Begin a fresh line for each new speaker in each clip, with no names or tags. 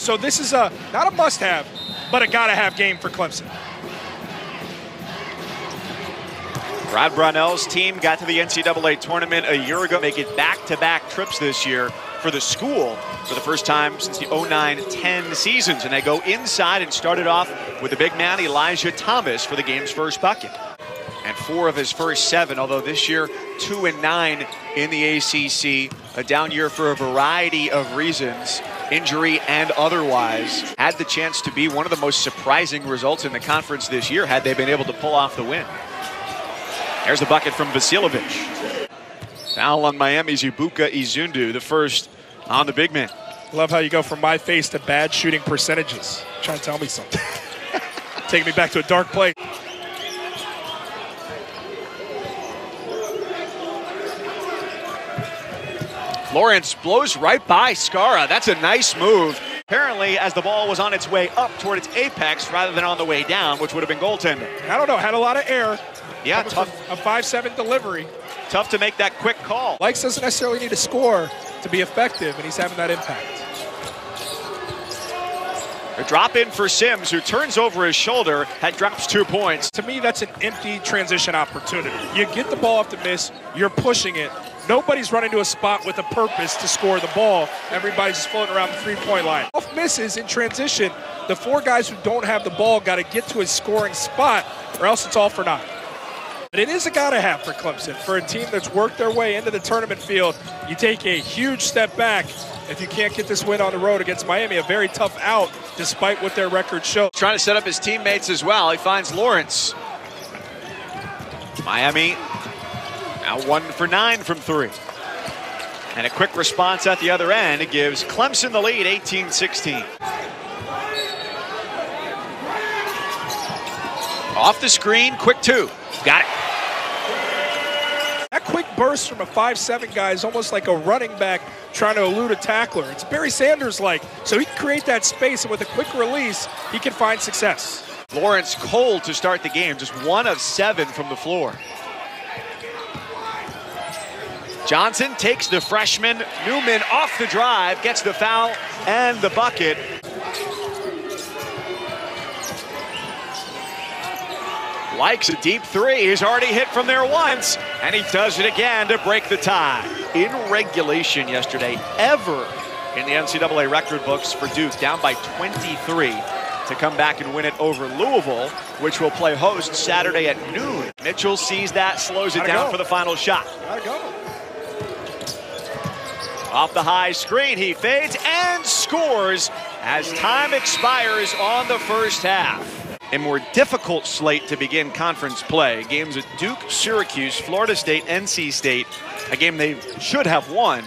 So this is not a must-have, but a gotta-have game for Clemson.
Rod Brownell's team got to the NCAA tournament a year ago, making back-to-back trips this year for the school for the first time since the 09-10 seasons. And they go inside and started off with the big man, Elijah Thomas, for the game's first bucket. And 4 of his first 7, although this year 2-9 in the ACC. A down year for a variety of reasons, injury and otherwise. Had the chance to be one of the most surprising results in the conference this year had they been able to pull off the win. There's the bucket from Vasiljevic. Foul on Miami's Ibuka Izundu, the first on the big man.
Love how you go from my face to bad shooting percentages. Trying to tell me something. Taking me back to a dark place.
Lawrence blows right by Skara. That's a nice move. Apparently, as the ball was on its way up toward its apex rather than on the way down, which would have been goaltending.
I don't know, had a lot of air.
Yeah, tough.
A 5-7 delivery.
Tough to make that quick call.
Likes doesn't necessarily need to score to be effective, and he's having that impact.
A drop in for Sims, who turns over his shoulder, drops 2 points.
To me, that's an empty transition opportunity. You get the ball off the miss, you're pushing it. Nobody's running to a spot with a purpose to score the ball. Everybody's just floating around the three-point line. Off misses in transition, the 4 guys who don't have the ball got to get to a scoring spot, or else it's all for naught. But it is a gotta-have for Clemson. For a team that's worked their way into the tournament field, you take a huge step back if you can't get this win on the road against Miami. A very tough out, despite what their record shows.
Trying to set up his teammates as well. He finds Lawrence. Miami now 1 for 9 from 3. And a quick response at the other end. It gives Clemson the lead, 18-16. Off the screen, quick 2. Got it.
That quick burst from a 5'7" guy is almost like a running back trying to elude a tackler. It's Barry Sanders-like, so he can create that space, and with a quick release, he can find success.
Lawrence cold to start the game, just 1 of 7 from the floor. Johnson takes the freshman. Newman off the drive, gets the foul and the bucket. Likes a deep 3. He's already hit from there once, and he does it again to break the tie. In regulation yesterday, ever in the NCAA record books for Duke, down by 23 to come back and win it over Louisville, which will play host Saturday at noon. Mitchell sees that, slows it down for the final shot.
Gotta go.
Off the high screen, he fades and scores as time expires on the first half. A more difficult slate to begin conference play. Games at Duke, Syracuse, Florida State, NC State. A game they should have won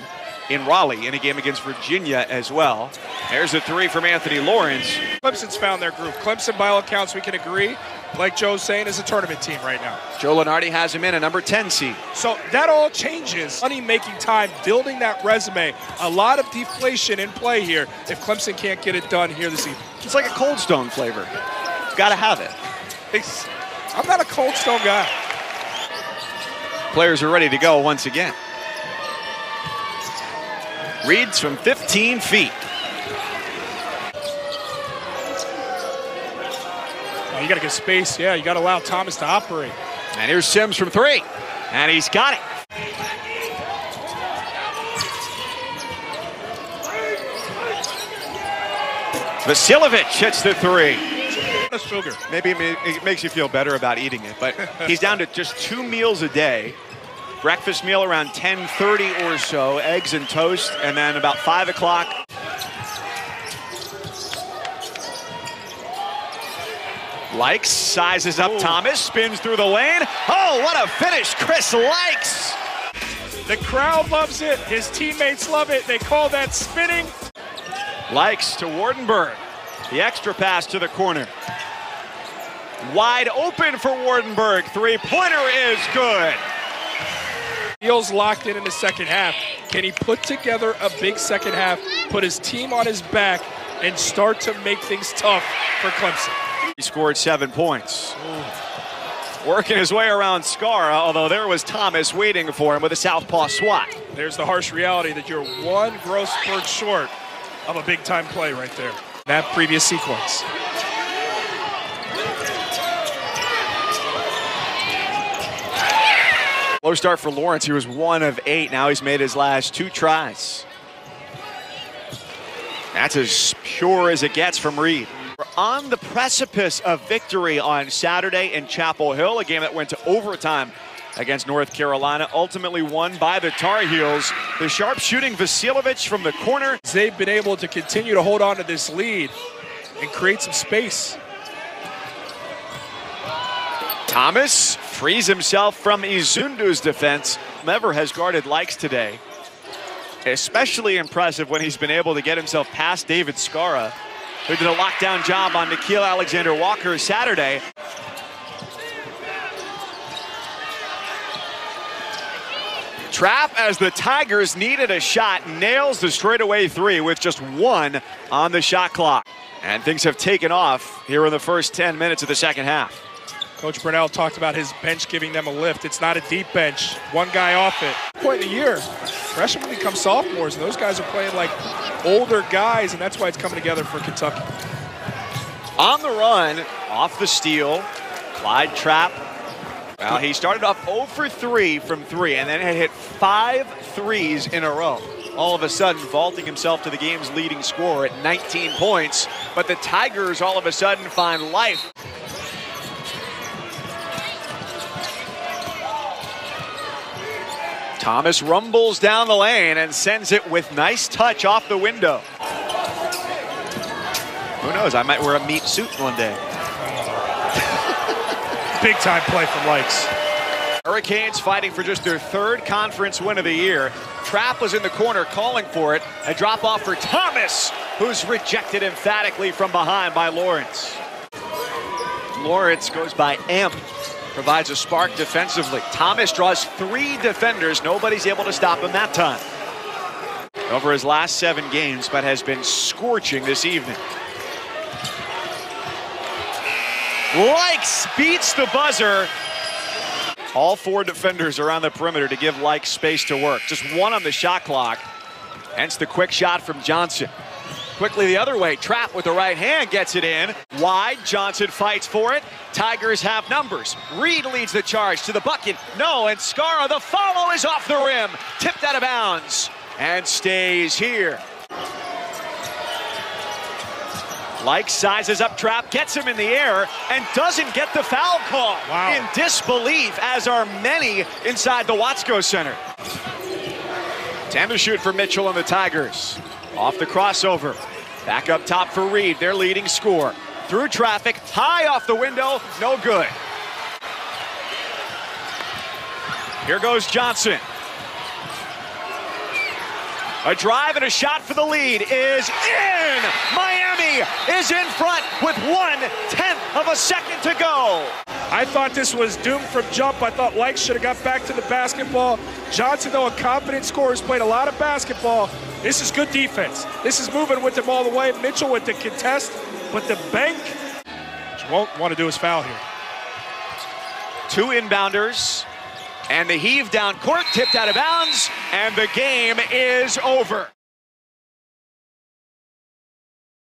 in Raleigh, in a game against Virginia as well. There's a 3 from Anthony Lawrence.
Clemson's found their groove. Clemson, by all accounts, we can agree, like Joe's saying, is a tournament team right now.
Joe Lunardi has him in a number 10 seed.
So that all changes. Money making time, building that resume. A lot of deflation in play here if Clemson can't get it done here this evening.
It's like a Cold Stone flavor. Got to have it.
I'm not a Cold Stone guy.
Players are ready to go once again. Reads from 15 feet.
Oh, you got to get space. Yeah, you got to allow Thomas to operate.
And here's Sims from 3. And he's got it. Vasiljevic hits the 3.
Sugar.
Maybe it makes you feel better about eating it, but he's down to just 2 meals a day. Breakfast meal around 10:30 or so, eggs and toast, and then about 5 o'clock. Likes, sizes up Thomas, spins through the lane. Oh, what a finish, Chris Likes.
The crowd loves it. His teammates love it. They call that spinning.
Likes to Wardenberg. The extra pass to the corner. Wide open for Wardenberg. 3-pointer is good.
Feels locked in the second half. Can he put together a big second half, put his team on his back, and start to make things tough for Clemson?
He scored 7 points. Ooh. Working his way around Skara, although there was Thomas waiting for him with a southpaw swat.
There's the harsh reality that you're 1 growth spurt short of a big-time play right there. That previous sequence.
Low start for Lawrence. He was 1 of 8. Now he's made his last 2 tries. That's as pure as it gets from Reed. We're on the precipice of victory on Saturday in Chapel Hill, a game that went to overtime against North Carolina, ultimately won by the Tar Heels. The sharpshooting Vasiljevic from the corner.
They've been able to continue to hold on to this lead and create some space.
Thomas frees himself from Izundu's defense. Never has guarded Likes today. Especially impressive when he's been able to get himself past David Skara, who did a lockdown job on Nickeil Alexander-Walker Saturday. Trap, as the Tigers needed a shot, nails the straightaway 3 with just 1 on the shot clock. And things have taken off here in the first 10 minutes of the second half.
Coach Brunell talked about his bench giving them a lift. It's not a deep bench. One guy off it. Point in the year, freshmen become sophomores, and those guys are playing like older guys, and that's why it's coming together for Kentucky.
On the run, off the steal, Clyde Trapp. Well, he started off 0 for 3 from 3, and then had hit 5 threes in a row. All of a sudden, vaulting himself to the game's leading scorer at 19 points. But the Tigers all of a sudden find life. Thomas rumbles down the lane and sends it with nice touch off the window. Who knows, I might wear a meat suit one day.
Big time play from Likes.
Hurricanes fighting for just their 3rd conference win of the year. Trapp was in the corner calling for it. A drop off for Thomas, who's rejected emphatically from behind by Lawrence. Lawrence goes by M. Provides a spark defensively. Thomas draws 3 defenders. Nobody's able to stop him that time. Over his last 7 games, but has been scorching this evening. Likes beats the buzzer. All 4 defenders around the perimeter to give Likes space to work. Just 1 on the shot clock. Hence the quick shot from Johnson. Quickly the other way, Trapp with the right hand gets it in. Wide, Johnson fights for it. Tigers have numbers. Reed leads the charge to the bucket. No, and Skara, the follow is off the rim. Tipped out of bounds and stays here. Likes sizes up Trapp, gets him in the air, and doesn't get the foul call.
Wow.
In disbelief, as are many inside the Watsco Center. 10 to shoot for Mitchell and the Tigers. Off the crossover. Back up top for Reed, their leading scorer. Through traffic, high off the window, no good. Here goes Johnson. A drive and a shot for the lead is in! Miami is in front with 1/10 of a second to go.
I thought this was doomed from jump. I thought Likes should have got back to the basketball. Johnson, though, a confident scorer, has played a lot of basketball. This is good defense. This is moving with him all the way. Mitchell with the contest, but the bank won't want to do his foul here.
2 inbounders, and the heave down court tipped out of bounds, and the game is over.